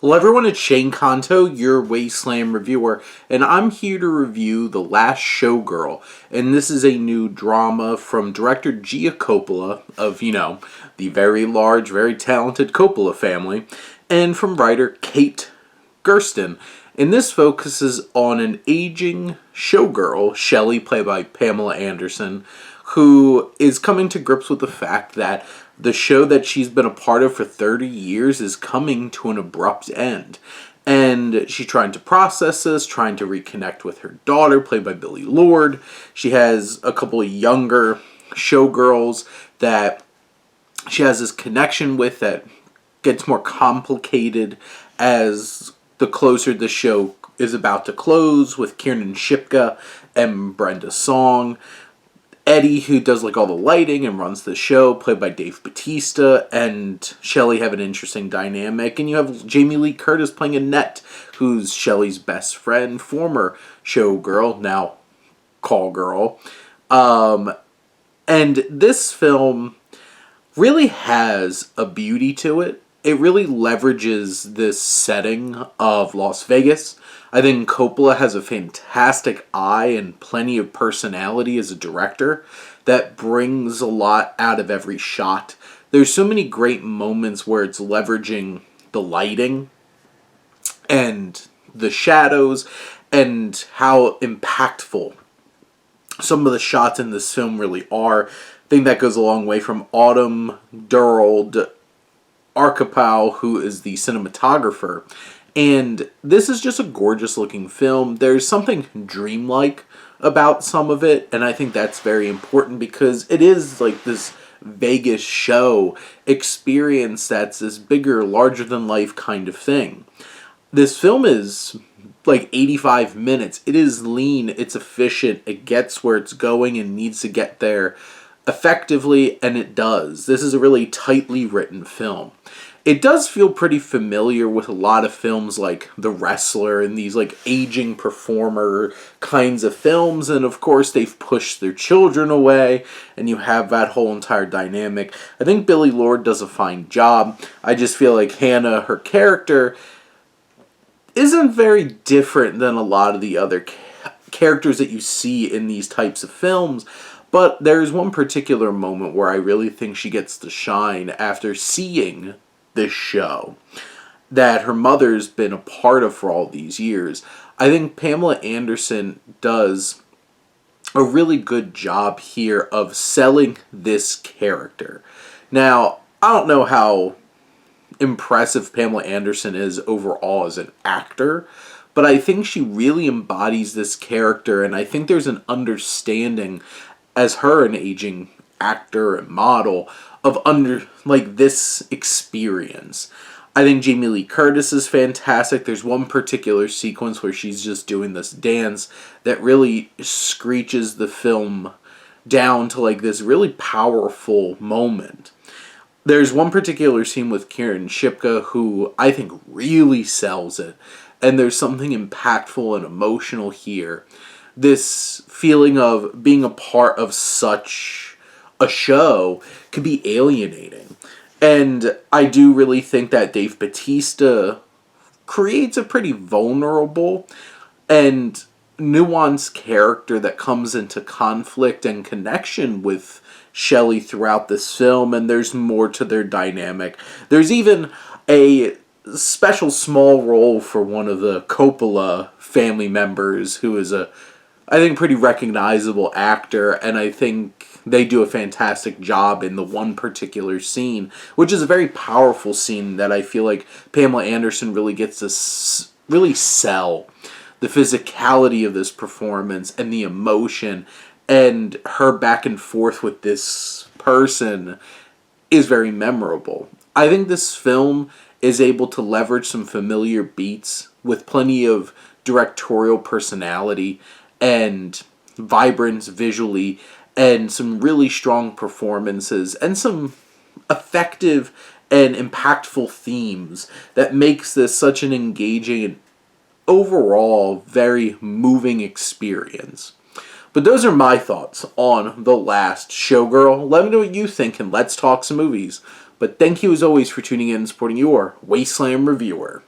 Hello everyone, it's Shane Kanto, your Wasteland reviewer, and I'm here to review The Last Showgirl. And this is a new drama from director Gia Coppola of, the very large, very talented Coppola family, and from writer Kate Gersten. And this focuses on an aging showgirl, Shelley, played by Pamela Anderson, who is coming to grips with the fact that the show that she's been a part of for 30 years is coming to an abrupt end. And she's trying to process this, trying to reconnect with her daughter, played by Billie Lourd. She has a couple of younger showgirls that she has this connection with that gets more complicated as the closer the show is about to close, with Kiernan Shipka and Brenda Song. Eddie, who does all the lighting and runs the show, played by Dave Bautista, and Shelley have an interesting dynamic. And you have Jamie Lee Curtis playing Annette, who's Shelley's best friend, former showgirl, now call girl. And this film really has a beauty to it. It really leverages this setting of Las Vegas. I think Coppola has a fantastic eye and plenty of personality as a director that brings a lot out of every shot. There's so many great moments where it's leveraging the lighting and the shadows and how impactful some of the shots in this film really are. I think that goes a long way, from Autumn Durald Arkapow, who is the cinematographer. And this is just a gorgeous looking film. There's something dreamlike about some of it, and I think that's very important because it is this Vegas show experience that's this bigger, larger than life kind of thing. This film is 85 minutes. It is lean, it's efficient, it gets where it's going and needs to get there effectively, and it does. This is a really tightly written film. It does feel pretty familiar with a lot of films like The Wrestler and these aging performer kinds of films, and of course they've pushed their children away and you have that whole entire dynamic. I think Billie Lourd does a fine job. I just feel like Hannah, her character, isn't very different than a lot of the other characters that you see in these types of films. But there's one particular moment where I really think she gets to shine after seeing this show that her mother's been a part of for all these years. I think Pamela Anderson does a really good job here of selling this character. Now, I don't know how impressive Pamela Anderson is overall as an actor, but I think she really embodies this character, and I think there's an understanding as her, an aging actor and model, of this experience. I think Jamie Lee Curtis is fantastic. There's one particular sequence where she's just doing this dance that really screeches the film down to this really powerful moment. There's one particular scene with Kiernan Shipka who I think really sells it, and there's something impactful and emotional here. This feeling of being a part of such a show could be alienating. And I do really think that Dave Bautista creates a pretty vulnerable and nuanced character that comes into conflict and connection with Shelley throughout this film, and there's more to their dynamic. There's even a special small role for one of the Coppola family members who is I think pretty recognizable actor, and I think they do a fantastic job in the one particular scene, which is a very powerful scene that I feel like Pamela Anderson really gets to really sell the physicality of this performance and the emotion, and her back and forth with this person is very memorable. I think this film is able to leverage some familiar beats with plenty of directorial personality and vibrance visually, and some really strong performances, and some effective and impactful themes that makes this such an engaging and overall very moving experience. But those are my thoughts on The Last Showgirl. Let me know what you think, and let's talk some movies. But thank you as always for tuning in and supporting your Wasteland reviewer.